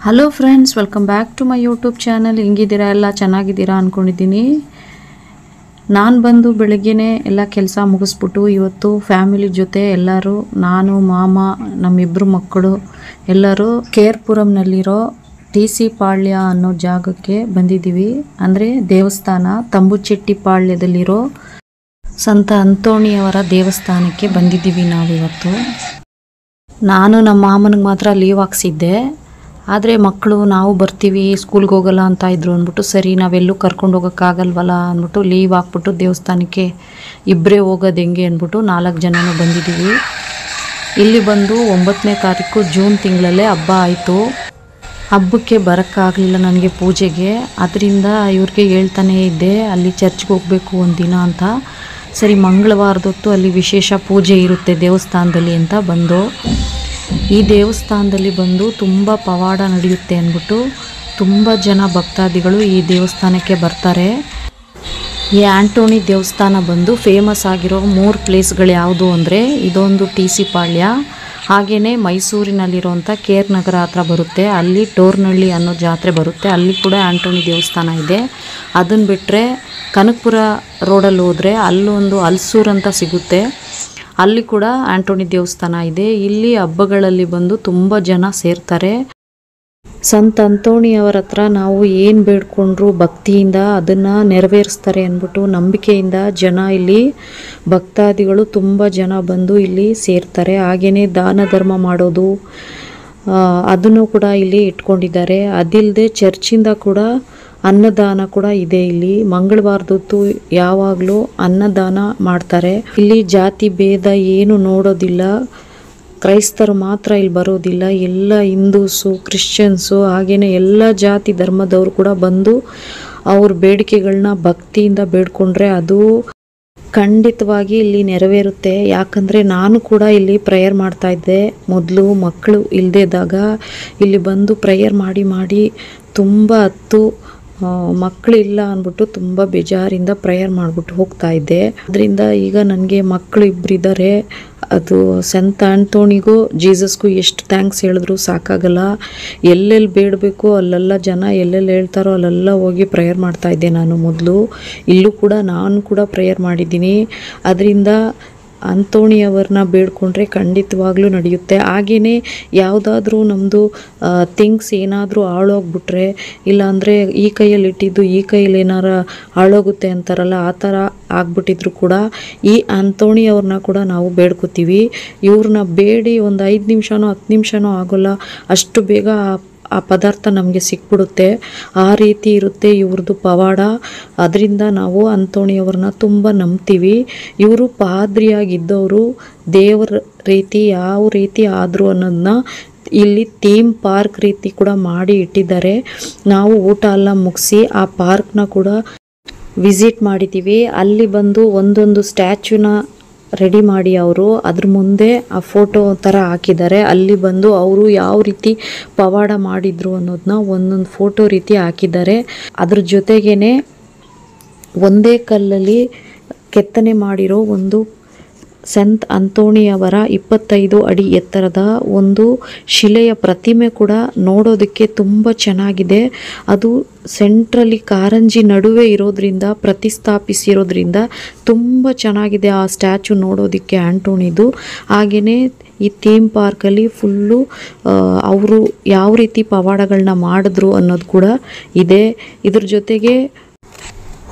Hello friends, welcome back to my YouTube channel. ಹಿಂಗಿದ್ದೀರಾ? ಎಲ್ಲ ಚೆನ್ನಾಗಿದ್ದೀರಾ ಅಂದ್ಕೊಂಡಿದ್ದೀನಿ. ನಾನು ಬಂದು ಬೆಳಗ್ಗೆನೇ ಎಲ್ಲ ಕೆಲಸ ಮುಗಿಸ್ಬಿಟ್ಟು ಇವತ್ತು ಫ್ಯಾಮಿಲಿ ಜೊತೆ ಎಲ್ಲರೂ, ನಾನು, ಮಾಮ, ನಮ್ಮಿಬ್ಬರು ಮಕ್ಕಳು ಎಲ್ಲರೂ ಕೇರ್ಪುರಂನಲ್ಲಿರೋ ಟಿ.ಸಿ. ಪಾಳ್ಯ ಅನ್ನೋ ಜಾಗಕ್ಕೆ ಬಂದಿದ್ದೀವಿ. ಅಂದರೆ ದೇವಸ್ಥಾನ, ತಂಬುಚೆಟ್ಟಿಪಾಳ್ಯದಲ್ಲಿರೋ ಸಂತ ಅಂತೋಣಿಯವರ ದೇವಸ್ಥಾನಕ್ಕೆ ಬಂದಿದ್ದೀವಿ ನಾವಿವತ್ತು. ನಾನು ನಮ್ಮ ಮಾಮನಿಗೆ ಮಾತ್ರ ಲೀವ್ ಹಾಕ್ಸಿದ್ದೆ. ಆದರೆ ಮಕ್ಕಳು ನಾವು ಬರ್ತೀವಿ, ಸ್ಕೂಲ್ಗೆ ಹೋಗಲ್ಲ ಅಂತ ಇದ್ರು ಅಂದ್ಬಿಟ್ಟು, ಸರಿ ನಾವೆಲ್ಲೂ ಕರ್ಕೊಂಡು ಹೋಗೋಕ್ಕಾಗಲ್ವಲ್ಲ ಅಂದ್ಬಿಟ್ಟು ಲೀವ್ ಹಾಕ್ಬಿಟ್ಟು ದೇವಸ್ಥಾನಕ್ಕೆ ಇಬ್ಬರೇ ಹೋಗೋದು ಹೆಂಗೆ ಅಂದ್ಬಿಟ್ಟು 4 ಜನನೂ ಬಂದಿದ್ದೀವಿ. ಇಲ್ಲಿ ಬಂದು 9ನೇ ತಾರೀಕು ಜೂನ್ ತಿಂಗಳಲ್ಲೇ ಹಬ್ಬ ಆಯಿತು. ಹಬ್ಬಕ್ಕೆ ಬರೋಕ್ಕಾಗಲಿಲ್ಲ ನನಗೆ ಪೂಜೆಗೆ. ಅದರಿಂದ ಇವ್ರಿಗೆ ಹೇಳ್ತಾನೇ ಇದ್ದೆ ಅಲ್ಲಿ ಚರ್ಚ್ಗೆ ಹೋಗಬೇಕು ಒಂದಿನ ಅಂತ. ಸರಿ, ಮಂಗಳವಾರದೊತ್ತು ಅಲ್ಲಿ ವಿಶೇಷ ಪೂಜೆ ಇರುತ್ತೆ ದೇವಸ್ಥಾನದಲ್ಲಿ ಅಂತ ಬಂದು. ಈ ದೇವಸ್ಥಾನದಲ್ಲಿ ಬಂದು ತುಂಬ ಪವಾಡ ನಡೆಯುತ್ತೆ ಅಂದ್ಬಿಟ್ಟು ತುಂಬ ಜನ ಭಕ್ತಾದಿಗಳು ಈ ದೇವಸ್ಥಾನಕ್ಕೆ ಬರ್ತಾರೆ. ಈ ಆಂಟೋನಿ ದೇವಸ್ಥಾನ ಬಂದು ಫೇಮಸ್ ಆಗಿರೋ 3 ಪ್ಲೇಸ್ಗಳು ಯಾವುದು ಅಂದರೆ, ಇದೊಂದು ಟಿ.ಸಿ. ಪಾಳ್ಯ, ಹಾಗೆಯೇ ಮೈಸೂರಿನಲ್ಲಿರುವಂಥ ಕೇರ್ ನಗರ ಹತ್ರ ಬರುತ್ತೆ, ಅಲ್ಲಿ ಟೋರ್ನಹಳ್ಳಿ ಅನ್ನೋ ಜಾತ್ರೆ ಬರುತ್ತೆ, ಅಲ್ಲಿ ಕೂಡ ಆಂಟೋನಿ ದೇವಸ್ಥಾನ ಇದೆ. ಅದನ್ನು ಬಿಟ್ಟರೆ ಕನಕಪುರ ರೋಡಲ್ಲಿ ಹೋದರೆ ಅಲ್ಲೊಂದು ಹಲ್ಸೂರು ಅಂತ ಸಿಗುತ್ತೆ, ಅಲ್ಲಿ ಕೂಡ ಆಂಟೋನಿ ದೇವಸ್ಥಾನ ಇದೆ. ಇಲ್ಲಿ ಹಬ್ಬಗಳಲ್ಲಿ ಬಂದು ತುಂಬ ಜನ ಸೇರ್ತಾರೆ. ಸಂತ ಅಂತೋಣಿಯವರ ಹತ್ರ ನಾವು ಏನು ಬೇಡ್ಕೊಂಡ್ರು ಭಕ್ತಿಯಿಂದ ಅದನ್ನು ನೆರವೇರಿಸ್ತಾರೆ ಅಂದ್ಬಿಟ್ಟು ನಂಬಿಕೆಯಿಂದ ಜನ ಇಲ್ಲಿ ಭಕ್ತಾದಿಗಳು ತುಂಬ ಜನ ಬಂದು ಇಲ್ಲಿ ಸೇರ್ತಾರೆ. ಹಾಗೆಯೇ ದಾನ ಧರ್ಮ ಮಾಡೋದು ಅದನ್ನು ಕೂಡ ಇಲ್ಲಿ ಇಟ್ಕೊಂಡಿದ್ದಾರೆ. ಅದಿಲ್ಲದೆ ಚರ್ಚಿಂದ ಕೂಡ ಅನ್ನದಾನ ಕೂಡ ಇದೆ. ಇಲ್ಲಿ ಮಂಗಳವಾರದೊತ್ತು ಯಾವಾಗಲೂ ಅನ್ನದಾನ ಮಾಡ್ತಾರೆ. ಇಲ್ಲಿ ಜಾತಿ ಭೇದ ಏನು ನೋಡೋದಿಲ್ಲ, ಕ್ರೈಸ್ತರು ಮಾತ್ರ ಇಲ್ಲಿ ಬರೋದಿಲ್ಲ, ಎಲ್ಲ ಹಿಂದೂಸು, ಕ್ರಿಶ್ಚಿಯನ್ಸು, ಹಾಗೆಯೇ ಎಲ್ಲ ಜಾತಿ ಧರ್ಮದವರು ಕೂಡ ಬಂದು ಅವ್ರ ಬೇಡಿಕೆಗಳನ್ನ ಭಕ್ತಿಯಿಂದ ಬೇಡ್ಕೊಂಡ್ರೆ ಅದು ಖಂಡಿತವಾಗಿ ಇಲ್ಲಿ ನೆರವೇರುತ್ತೆ. ಯಾಕಂದರೆ ನಾನು ಕೂಡ ಇಲ್ಲಿ ಪ್ರೇಯರ್ ಮಾಡ್ತಾ ಇದ್ದೆ ಮೊದಲು, ಮಕ್ಕಳು ಇಲ್ಲದೇ ಇದ್ದಾಗ ಇಲ್ಲಿ ಬಂದು ಪ್ರೇಯರ್ ಮಾಡಿ ತುಂಬ ಮಕ್ಕಳಿಲ್ಲ ಅಂದ್ಬಿಟ್ಟು ತುಂಬ ಬೇಜಾರಿಂದ ಪ್ರೇಯರ್ ಮಾಡಿಬಿಟ್ಟು ಹೋಗ್ತಾ ಇದ್ದೆ. ಅದರಿಂದ ಈಗ ನನಗೆ ಮಕ್ಕಳು ಇಬ್ಬರಿದ್ದಾರೆ. ಅದು ಸಂತ ಆಂಟೋನಿಗೂ ಜೀಸಸ್ಗೂ ಎಷ್ಟು ಥ್ಯಾಂಕ್ಸ್ ಹೇಳಿದ್ರು ಸಾಕಾಗಲ್ಲ. ಎಲ್ಲೆಲ್ಲಿ ಬೇಡಬೇಕು ಅಲ್ಲೆಲ್ಲ ಜನ ಎಲ್ಲೆಲ್ಲಿ ಹೇಳ್ತಾರೋ ಅಲ್ಲೆಲ್ಲ ಹೋಗಿ ಪ್ರೇಯರ್ ಮಾಡ್ತಾ ಇದ್ದೆ ನಾನು ಮೊದಲು. ಇಲ್ಲೂ ಕೂಡ ನಾನು ಕೂಡ ಪ್ರೇಯರ್ ಮಾಡಿದ್ದೀನಿ. ಅದರಿಂದ ಅಂತೋಣಿಯವರನ್ನ ಬೇಡ್ಕೊಂಡ್ರೆ ಖಂಡಿತವಾಗ್ಲೂ ನಡೆಯುತ್ತೆ. ಹಾಗೆಯೇ ಯಾವುದಾದ್ರೂ ನಮ್ಮದು ಥಿಂಗ್ಸ್ ಏನಾದರೂ ಹಾಳೋಗ್ಬಿಟ್ರೆ, ಇಲ್ಲಾಂದರೆ ಈ ಕೈಯಲ್ಲಿ ಇಟ್ಟಿದ್ದು ಈ ಕೈಯಲ್ಲಿ ಏನಾರ ಹಾಳೋಗುತ್ತೆ ಅಂತಾರಲ್ಲ, ಆ ಥರ ಆಗ್ಬಿಟ್ಟಿದ್ರು ಕೂಡ ಈ ಅಂತೋಣಿಯವ್ರನ್ನ ಕೂಡ ನಾವು ಬೇಡ್ಕೋತೀವಿ. ಇವ್ರನ್ನ ಬೇಡಿ ಒಂದು 5 ನಿಮಿಷನೋ 10 ನಿಮಿಷನೋ ಆಗೋಲ್ಲ, ಅಷ್ಟು ಬೇಗ ಆ ಪದಾರ್ಥ ನಮಗೆ ಸಿಕ್ಬಿಡುತ್ತೆ. ಆ ರೀತಿ ಇರುತ್ತೆ ಇವ್ರದ್ದು ಪವಾಡ. ಅದರಿಂದ ನಾವು ಅಂತೋಣಿಯವ್ರನ್ನ ತುಂಬ ನಂಬ್ತೀವಿ. ಇವರು ಪಾದ್ರಿಯಾಗಿದ್ದವರು ದೇವರ ರೀತಿ ಯಾವ ರೀತಿ ಆದರು ಅನ್ನೋದನ್ನ ಇಲ್ಲಿ ಥೀಮ್ ಪಾರ್ಕ್ ರೀತಿ ಕೂಡ ಮಾಡಿ ಇಟ್ಟಿದ್ದಾರೆ. ನಾವು ಊಟ ಎಲ್ಲ ಮುಗಿಸಿ ಆ ಪಾರ್ಕ್ನ ಕೂಡ ವಿಸಿಟ್ ಮಾಡಿದ್ದೀವಿ. ಅಲ್ಲಿ ಬಂದು ಒಂದೊಂದು ಸ್ಟ್ಯಾಚ್ಯೂನ ರೆಡಿ ಮಾಡಿ ಅವರು ಅದ್ರ ಮುಂದೆ ಆ ಫೋಟೋ ಥರ ಹಾಕಿದ್ದಾರೆ. ಅಲ್ಲಿ ಬಂದು ಅವರು ಯಾವ ರೀತಿ ಪವಾಡ ಮಾಡಿದ್ರು ಅನ್ನೋದನ್ನ ಒಂದೊಂದು ಫೋಟೋ ರೀತಿ ಹಾಕಿದ್ದಾರೆ. ಅದ್ರ ಜೊತೆಗೇ ಒಂದೇ ಕಲ್ಲಲ್ಲಿ ಕೆತ್ತನೆ ಮಾಡಿರೋ ಒಂದು ಸಂತ ಅಂತೋಣಿಯವರ 25 ಅಡಿ ಎತ್ತರದ ಒಂದು ಶಿಲೆಯ ಪ್ರತಿಮೆ ಕೂಡ ನೋಡೋದಕ್ಕೆ ತುಂಬ ಚೆನ್ನಾಗಿದೆ. ಅದು ಸೆಂಟ್ರಲ್ಲಿ ಕಾರಂಜಿ ನಡುವೆ ಇರೋದ್ರಿಂದ ಪ್ರತಿಷ್ಠಾಪಿಸಿರೋದ್ರಿಂದ ತುಂಬ ಚೆನ್ನಾಗಿದೆ ಆ ಸ್ಟ್ಯಾಚು ನೋಡೋದಕ್ಕೆ ಆಂಟೋನಿದು. ಹಾಗೆಯೇ ಈ ಥೀಮ್ ಪಾರ್ಕಲ್ಲಿ ಫುಲ್ಲು ಅವರು ಯಾವ ರೀತಿ ಪವಾಡಗಳನ್ನ ಮಾಡಿದ್ರು ಅನ್ನೋದು ಕೂಡ ಇದೆ. ಇದ್ರ ಜೊತೆಗೆ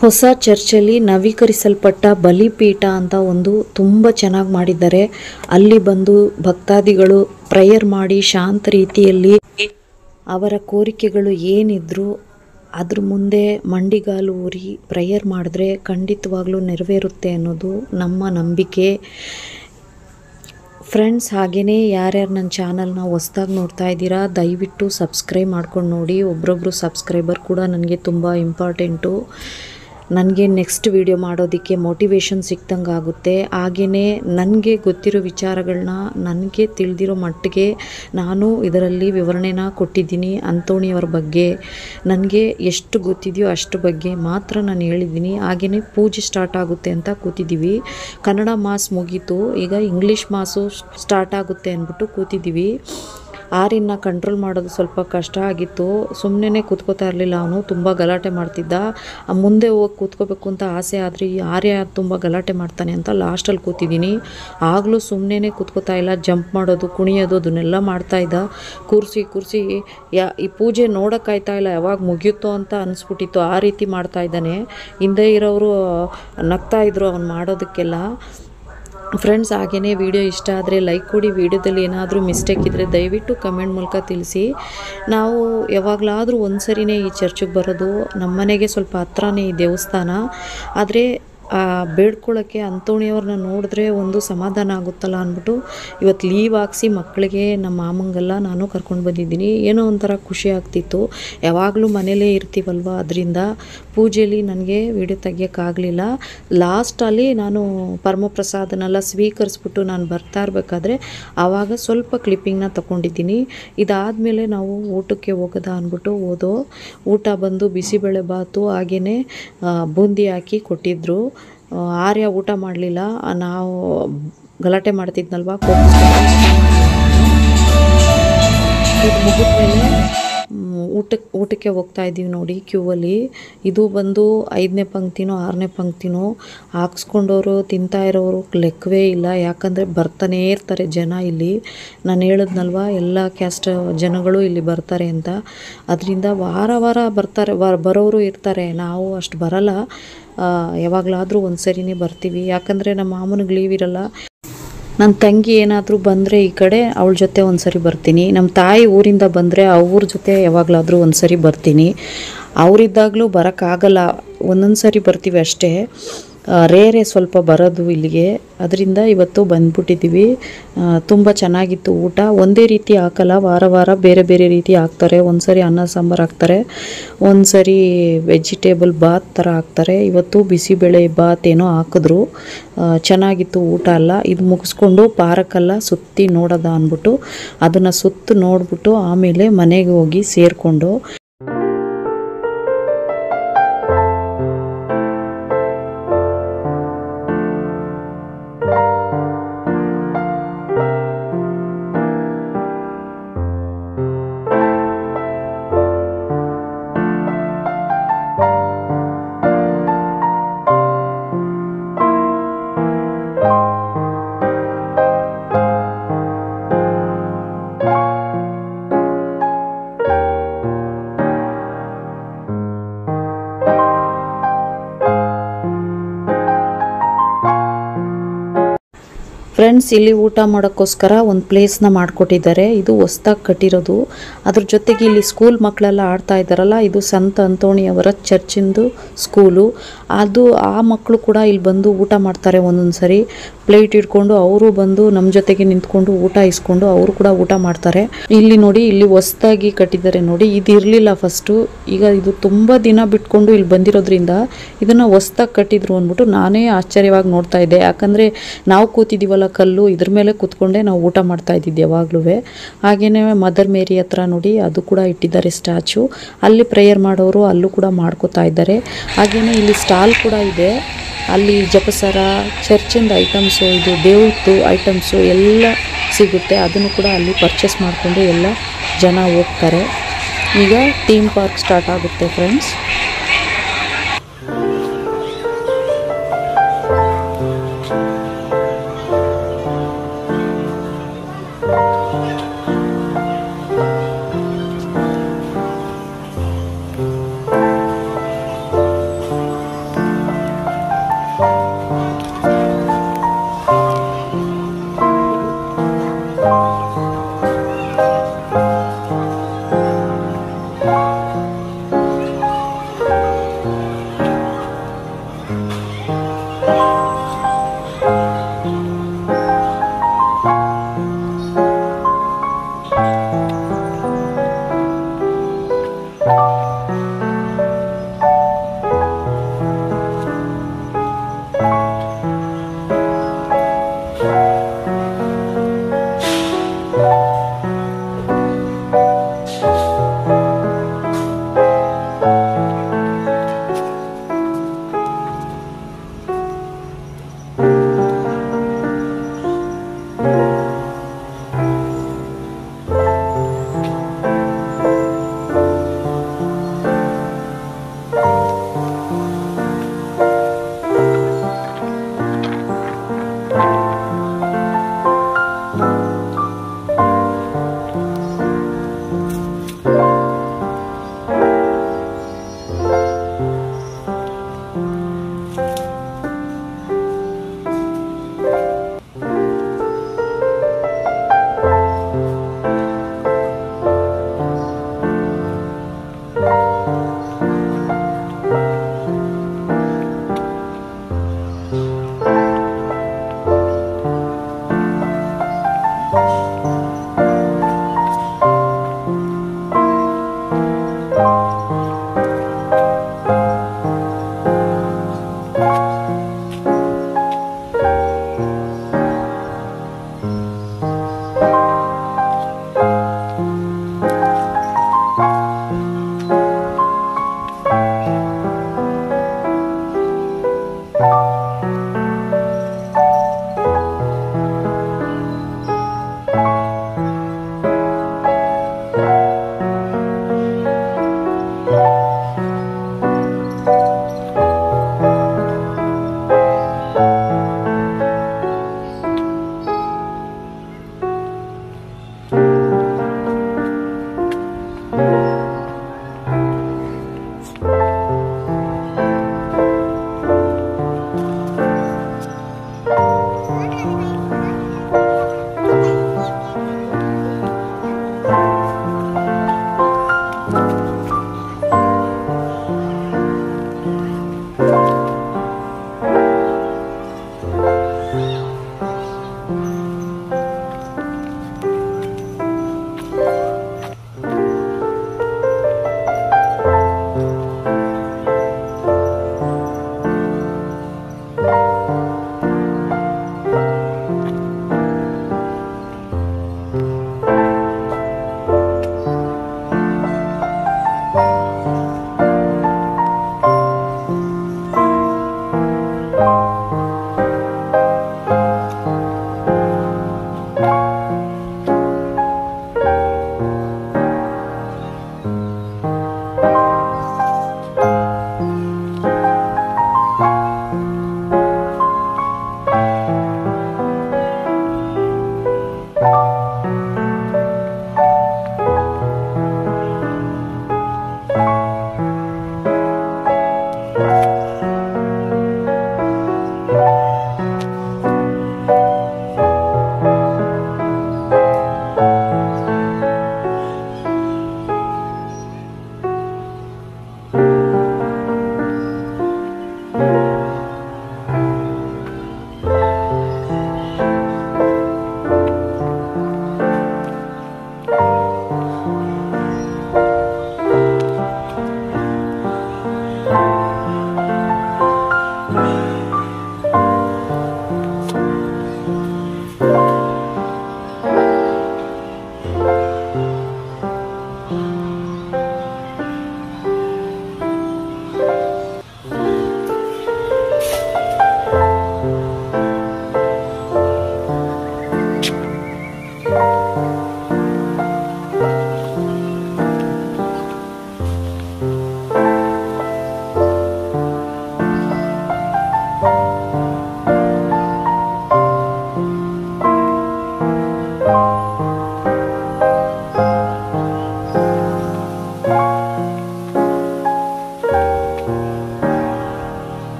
ಹೊಸ ಚರ್ಚಲ್ಲಿ ನವೀಕರಿಸಲ್ಪಟ್ಟ ಬಲಿಪೀಠ ಅಂತ ಒಂದು ತುಂಬ ಚೆನ್ನಾಗಿ ಮಾಡಿದ್ದಾರೆ. ಅಲ್ಲಿ ಬಂದು ಭಕ್ತಾದಿಗಳು ಪ್ರೇಯರ್ ಮಾಡಿ ಶಾಂತ ರೀತಿಯಲ್ಲಿ ಅವರ ಕೋರಿಕೆಗಳು ಏನಿದ್ರು ಅದ್ರ ಮುಂದೆ ಮಂಡಿಗಾಲು ಊರಿ ಪ್ರೇಯರ್ ಮಾಡಿದ್ರೆ ಖಂಡಿತವಾಗ್ಲೂ ನೆರವೇರುತ್ತೆ ಅನ್ನೋದು ನಮ್ಮ ನಂಬಿಕೆ. ಫ್ರೆಂಡ್ಸ್, ಹಾಗೆಯೇ ಯಾರ್ಯಾರು ನನ್ನ ಚಾನಲ್ನ ಹೊಸ್ದಾಗಿ ನೋಡ್ತಾ ಇದ್ದೀರಾ ದಯವಿಟ್ಟು ಸಬ್ಸ್ಕ್ರೈಬ್ ಮಾಡ್ಕೊಂಡು ನೋಡಿ. ಒಬ್ಬರೊಬ್ಬರು ಸಬ್ಸ್ಕ್ರೈಬರ್ ಕೂಡ ನನಗೆ ತುಂಬ ಇಂಪಾರ್ಟೆಂಟು. ನನಗೆ ನೆಕ್ಸ್ಟ್ ವಿಡಿಯೋ ಮಾಡೋದಕ್ಕೆ ಮೋಟಿವೇಶನ್ ಸಿಕ್ದಂಗೆ ಆಗುತ್ತೆ. ಹಾಗೆಯೇ ನನಗೆ ಗೊತ್ತಿರೋ ವಿಚಾರಗಳನ್ನ ನನಗೆ ತಿಳಿದಿರೋ ಮಟ್ಟಿಗೆ ನಾನು ಇದರಲ್ಲಿ ವಿವರಣೆನ ಕೊಟ್ಟಿದ್ದೀನಿ. ಅಂತೋಣಿಯವರ ಬಗ್ಗೆ ನನಗೆ ಎಷ್ಟು ಗೊತ್ತಿದೆಯೋ ಅಷ್ಟು ಬಗ್ಗೆ ಮಾತ್ರ ನಾನು ಹೇಳಿದ್ದೀನಿ. ಹಾಗೆಯೇ ಪೂಜೆ ಸ್ಟಾರ್ಟ್ ಆಗುತ್ತೆ ಅಂತ ಕೂತಿದ್ದೀವಿ. ಕನ್ನಡ ಮಾಸ್ ಮುಗೀತು, ಈಗ ಇಂಗ್ಲೀಷ್ ಮಾಸು ಸ್ಟಾರ್ಟ್ ಆಗುತ್ತೆ ಅಂದ್ಬಿಟ್ಟು ಕೂತಿದ್ದೀವಿ. ಆರ್ಯನ ಕಂಟ್ರೋಲ್ ಮಾಡೋದು ಸ್ವಲ್ಪ ಕಷ್ಟ ಆಗಿತ್ತು. ಸುಮ್ಮನೆ ಕೂತ್ಕೋತಾ ಇರಲಿಲ್ಲ, ಅವನು ತುಂಬ ಗಲಾಟೆ ಮಾಡ್ತಿದ್ದ. ಮುಂದೆ ಹೋಗಿ ಕೂತ್ಕೋಬೇಕು ಅಂತ ಆಸೆ, ಆದರೆ ಈ ಆರ್ಯ ತುಂಬ ಗಲಾಟೆ ಮಾಡ್ತಾನೆ ಅಂತ ಲಾಸ್ಟಲ್ಲಿ ಕೂತಿದ್ದೀನಿ. ಆಗಲೂ ಸುಮ್ಮನೆ ಕೂತ್ಕೋತಾ ಇಲ್ಲ, ಜಂಪ್ ಮಾಡೋದು, ಕುಣಿಯೋದು ಅದನ್ನೆಲ್ಲ ಮಾಡ್ತಾಯಿದ್ದ. ಕೂರಿಸಿ ಈ ಪೂಜೆ ನೋಡೋಕ್ಕಾಯ್ತಾ ಇಲ್ಲ, ಯಾವಾಗ ಮುಗಿಯುತ್ತೋ ಅಂತ ಅನಿಸ್ಬಿಟ್ಟಿತ್ತು. ಆ ರೀತಿ ಮಾಡ್ತಾ ಇದ್ದಾನೆ. ಹಿಂದೆ ಇರೋರು ನಗ್ತಾ ಇದ್ರು ಅವ್ನು ಮಾಡೋದಕ್ಕೆಲ್ಲ. ಫ್ರೆಂಡ್ಸ್, ಹಾಗೆಯೇ ವಿಡಿಯೋ ಇಷ್ಟ ಆದರೆ ಲೈಕ್ ಕೊಡಿ. ವಿಡಿಯೋದಲ್ಲಿ ಏನಾದರೂ ಮಿಸ್ಟೇಕ್ ಇದ್ದರೆ ದಯವಿಟ್ಟು ಕಮೆಂಟ್ ಮೂಲಕ ತಿಳಿಸಿ. ನಾವು ಯಾವಾಗಲಾದರೂ ಒಂದು ಸರಿನೇ ಈ ಚರ್ಚಿಗೆ ಬರೋದು. ನಮ್ಮ ಮನೆಗೆ ಸ್ವಲ್ಪ ಹತ್ರನೇ ಈ ದೇವಸ್ಥಾನ. ಆದರೆ ಬೇಡ್ಕೊಳ್ಳೋಕ್ಕೆ ಅಂತೋಣಿಯವ್ರನ್ನ ನೋಡಿದ್ರೆ ಒಂದು ಸಮಾಧಾನ ಆಗುತ್ತಲ್ಲ ಅಂದ್ಬಿಟ್ಟು ಇವತ್ತು ಲೀವ್ ಹಾಕ್ಸಿ ಮಕ್ಕಳಿಗೆ ನಮ್ಮ ಮಾಮಂಗೆಲ್ಲ ನಾನು ಕರ್ಕೊಂಡು ಬಂದಿದ್ದೀನಿ. ಏನೋ ಒಂಥರ ಖುಷಿ ಆಗ್ತಿತ್ತು. ಯಾವಾಗಲೂ ಮನೇಲೇ ಇರ್ತೀವಲ್ವ, ಅದರಿಂದ ಪೂಜೆಯಲ್ಲಿ ನನಗೆ ವಿಡಿಯೋ ತೆಗಿಯೋಕ್ಕಾಗಲಿಲ್ಲ. ಲಾಸ್ಟಲ್ಲಿ ನಾನು ಪರಮಪ್ರಸಾದನೆಲ್ಲ ಸ್ವೀಕರಿಸ್ಬಿಟ್ಟು ನಾನು ಬರ್ತಾ ಇರಬೇಕಾದ್ರೆ ಆವಾಗ ಸ್ವಲ್ಪ ಕ್ಲಿಪ್ಪಿಂಗ್ನ ತಗೊಂಡಿದ್ದೀನಿ. ಇದಾದಮೇಲೆ ನಾವು ಊಟಕ್ಕೆ ಹೋಗೋದಾ ಅಂದ್ಬಿಟ್ಟು ಹೋದೋ. ಊಟ ಬಂದು ಬಿಸಿಬೇಳೆ ಬಾತು ಹಾಗೆಯೇ ಬೂಂದಿ ಹಾಕಿ ಕೊಟ್ಟಿದ್ದರು. ಆರ್ಯ ಊಟ ಮಾಡಲಿಲ್ಲ, ನಾವು ಗಲಾಟೆ ಮಾಡ್ತಿದ್ನಲ್ವ, ಇದು ಮುಗಿದ್ಮೇಲೆ ಊಟಕ್ಕೆ ಹೋಗ್ತಾ ಇದ್ದೀವಿ ನೋಡಿ ಕ್ಯೂವಲ್ಲಿ. ಇದು ಬಂದು 5ನೇ ಪಂಕ್ತಿನೋ 6ನೇ ಪಂಕ್ತಿನೋ ಹಾಕ್ಸ್ಕೊಂಡವರು ತಿಂತಾ ಇರೋರು ಲೆಕ್ಕವೇ ಇಲ್ಲ. ಯಾಕಂದರೆ ಬರ್ತಾನೇ ಇರ್ತಾರೆ ಜನ ಇಲ್ಲಿ. ನಾನು ಹೇಳಿದ್ನಲ್ವ ಎಲ್ಲ ಕ್ಯಾಸ್ಟ್ ಜನಗಳು ಇಲ್ಲಿ ಬರ್ತಾರೆ ಅಂತ. ಅದರಿಂದ ವಾರ ಬರ್ತಾರೆ, ಬರೋರು ಇರ್ತಾರೆ. ನಾವು ಅಷ್ಟು ಬರಲ್ಲ, ಯಾವಾಗಲಾದರೂ ಒಂದು ಸರಿನೇ ಬರ್ತೀವಿ. ಯಾಕಂದರೆ ನಮ್ಮ ಮಾಮನಿಗೆ ಲೀವ್ ಇರಲ್ಲ. ನನ್ನ ತಂಗಿ ಏನಾದರೂ ಬಂದರೆ ಈ ಕಡೆ ಅವಳ ಜೊತೆ ಒಂದು ಸರಿ ಬರ್ತೀನಿ. ನಮ್ಮ ತಾಯಿ ಊರಿಂದ ಬಂದರೆ ಅವ್ರ ಜೊತೆ ಯಾವಾಗಲಾದರೂ ಒಂದು ಸರಿ ಬರ್ತೀನಿ. ಅವರಿದ್ದಾಗಲೂ ಬರೋಕ್ಕಾಗಲ್ಲ, ಒಂದೊಂದು ಸರಿ ಬರ್ತೀವಿ ಅಷ್ಟೇ. ರೇರೆ ಸ್ವಲ್ಪ ಬರೋದು ಇಲ್ಲಿಗೆ. ಅದರಿಂದ ಇವತ್ತು ಬಂದ್ಬಿಟ್ಟಿದ್ದೀವಿ. ತುಂಬ ಚೆನ್ನಾಗಿತ್ತು ಊಟ. ಒಂದೇ ರೀತಿ ಹಾಕಲ್ಲ, ವಾರ ಬೇರೆ ಬೇರೆ ರೀತಿ ಹಾಕ್ತಾರೆ. ಒಂದು ಸರಿ ಅನ್ನ ಸಾಂಬಾರು ಹಾಕ್ತಾರೆ, ಒಂದು ಸರಿ ವೆಜಿಟೇಬಲ್ ಬಾತ್ ಥರ ಹಾಕ್ತಾರೆ. ಇವತ್ತು ಬಿಸಿಬೇಳೆ ಬಾತ್ ಏನೋ ಹಾಕಿದ್ರು. ಚೆನ್ನಾಗಿತ್ತು ಊಟ ಎಲ್ಲ. ಇದು ಮುಗಿಸ್ಕೊಂಡು ಪಾರ್ಕೆಲ್ಲ ಸುತ್ತಿ ನೋಡೋದ ಅಂದ್ಬಿಟ್ಟು ಅದನ್ನು ಸುತ್ತು ನೋಡಿಬಿಟ್ಟು ಆಮೇಲೆ ಮನೆಗೆ ಹೋಗಿ ಸೇರಿಕೊಂಡು ಫ್ರೆಂಡ್ಸ್, ಇಲ್ಲಿ ಊಟ ಮಾಡೋಕ್ಕೋಸ್ಕರ ಒಂದು ಪ್ಲೇಸ್ನ ಮಾಡಿಕೊಟ್ಟಿದ್ದಾರೆ. ಇದು ಹೊಸ್ದಾಗಿ ಕಟ್ಟಿರೋದು. ಅದ್ರ ಜೊತೆಗೆ ಇಲ್ಲಿ ಸ್ಕೂಲ್ ಮಕ್ಕಳೆಲ್ಲ ಆಡ್ತಾ ಇದ್ದಾರಲ್ಲ, ಇದು ಸಂತ ಅಂತೋಣಿಯವರ ಚರ್ಚಿಂದು ಸ್ಕೂಲು. ಅದು ಆ ಮಕ್ಕಳು ಕೂಡ ಇಲ್ಲಿ ಬಂದು ಊಟ ಮಾಡ್ತಾರೆ. ಒಂದೊಂದು ಸರಿ ಪ್ಲೇಟ್ ಇಟ್ಕೊಂಡು ಅವರು ಬಂದು ನಮ್ಮ ಜೊತೆಗೆ ನಿಂತ್ಕೊಂಡು ಊಟ ಇಸ್ಕೊಂಡು ಅವರು ಕೂಡ ಊಟ ಮಾಡ್ತಾರೆ. ಇಲ್ಲಿ ನೋಡಿ, ಇಲ್ಲಿ ಹೊಸ್ದಾಗಿ ಕಟ್ಟಿದ್ದಾರೆ ನೋಡಿ. ಇದು ಇರಲಿಲ್ಲ ಫಸ್ಟು. ಈಗ ಇದು ತುಂಬ ದಿನ ಬಿಟ್ಕೊಂಡು ಇಲ್ಲಿ ಬಂದಿರೋದ್ರಿಂದ ಇದನ್ನು ಹೊಸ್ದಾಗಿ ಕಟ್ಟಿದ್ರು ಅಂದ್ಬಿಟ್ಟು ನಾನೇ ಆಶ್ಚರ್ಯವಾಗಿ ನೋಡ್ತಾ ಇದ್ದೆ. ಯಾಕಂದರೆ ನಾವು ಕೂತಿದ್ದೀವಲ್ಲ ಕಲ್ಲು, ಇದ್ರ ಮೇಲೆ ಕೂತ್ಕೊಂಡೆ ನಾವು ಊಟ ಮಾಡ್ತಾ ಇದ್ದಿದ್ದು ಯಾವಾಗಲೂ. ಹಾಗೆಯೇ ಮದರ್ ಮೇರಿ ಹತ್ರ ನೋಡಿ ಅದು ಕೂಡ ಇಟ್ಟಿದ್ದಾರೆ ಸ್ಟ್ಯಾಚು. ಅಲ್ಲಿ ಪ್ರೇಯರ್ ಮಾಡೋರು ಅಲ್ಲೂ ಕೂಡ ಮಾಡ್ಕೋತಾ ಇದ್ದಾರೆ. ಹಾಗೆಯೇ ಇಲ್ಲಿ ಸ್ಟಾಲ್ ಕೂಡ ಇದೆ. ಅಲ್ಲಿ ಜಪಸರ, ಚರ್ಚಿಂದ ಐಟಮ್ಸು, ಇದು ದೇವ್ರದ್ದು ಐಟಮ್ಸು ಎಲ್ಲ ಸಿಗುತ್ತೆ. ಅದನ್ನು ಕೂಡ ಅಲ್ಲಿ ಪರ್ಚೇಸ್ ಮಾಡಿಕೊಂಡು ಎಲ್ಲ ಜನ ಹೋಗ್ತಾರೆ. ಈಗ ಥೀಮ್ ಪಾರ್ಕ್ ಸ್ಟಾರ್ಟ್ ಆಗುತ್ತೆ ಫ್ರೆಂಡ್ಸ್.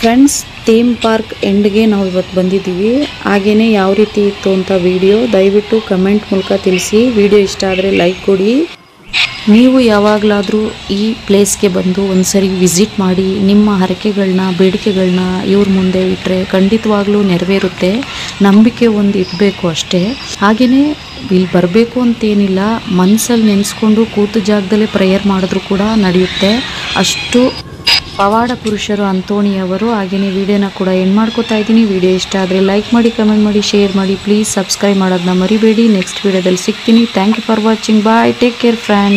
ಫ್ರೆಂಡ್ಸ್, ಥೀಮ್ ಪಾರ್ಕ್ ಎಂಡ್ಗೆ ನಾವು ಇವತ್ತು ಬಂದಿದ್ದೀವಿ. ಹಾಗೆಯೇ ಯಾವ ರೀತಿ ಇತ್ತು ಅಂತ ವಿಡಿಯೋ ದಯವಿಟ್ಟು ಕಮೆಂಟ್ ಮೂಲಕ ತಿಳಿಸಿ. ವಿಡಿಯೋ ಇಷ್ಟ ಆದರೆ ಲೈಕ್ ಕೊಡಿ. ನೀವು ಯಾವಾಗಲಾದರೂ ಈ ಪ್ಲೇಸ್ಗೆ ಬಂದು ಒಂದ್ಸರಿ ವಿಸಿಟ್ ಮಾಡಿ. ನಿಮ್ಮ ಹರಕೆಗಳನ್ನ, ಬೇಡಿಕೆಗಳನ್ನ ಇವ್ರ ಮುಂದೆ ಇಟ್ಟರೆ ಖಂಡಿತವಾಗ್ಲೂ ನೆರವೇರುತ್ತೆ. ನಂಬಿಕೆ ಒಂದು ಇಡಬೇಕು ಅಷ್ಟೇ. ಹಾಗೆಯೇ ಇಲ್ಲಿ ಬರಬೇಕು ಅಂತೇನಿಲ್ಲ, ಮನಸ್ಸಲ್ಲಿ ನೆನೆಸ್ಕೊಂಡು ಕೂತು ಜಾಗದಲ್ಲೇ ಪ್ರೇಯರ್ ಮಾಡಿದ್ರು ಕೂಡ ನಡೆಯುತ್ತೆ. ಅಷ್ಟು ಪವಾಡ ಪುರುಷರು ಅಂತೋಣಿಯವರು. ಹಾಗೆಯೇ ವಿಡಿಯೋನ ಕೂಡ ಎಂಡ್ ಮಾಡ್ಕೋತಾ ಇದ್ದೀನಿ. ವಿಡಿಯೋ ಇಷ್ಟ ಆದರೆ ಲೈಕ್ ಮಾಡಿ, ಕಮೆಂಟ್ ಮಾಡಿ, ಶೇರ್ ಮಾಡಿ. ಪ್ಲೀಸ್ ಸಬ್ಸ್ಕ್ರೈಬ್ ಮಾಡೋದನ್ನ ಮರಿಬೇಡಿ. ನೆಕ್ಸ್ಟ್ ವಿಡಿಯೋದಲ್ಲಿ ಸಿಗ್ತೀನಿ. Thank you for watching. Bye. Take care friends.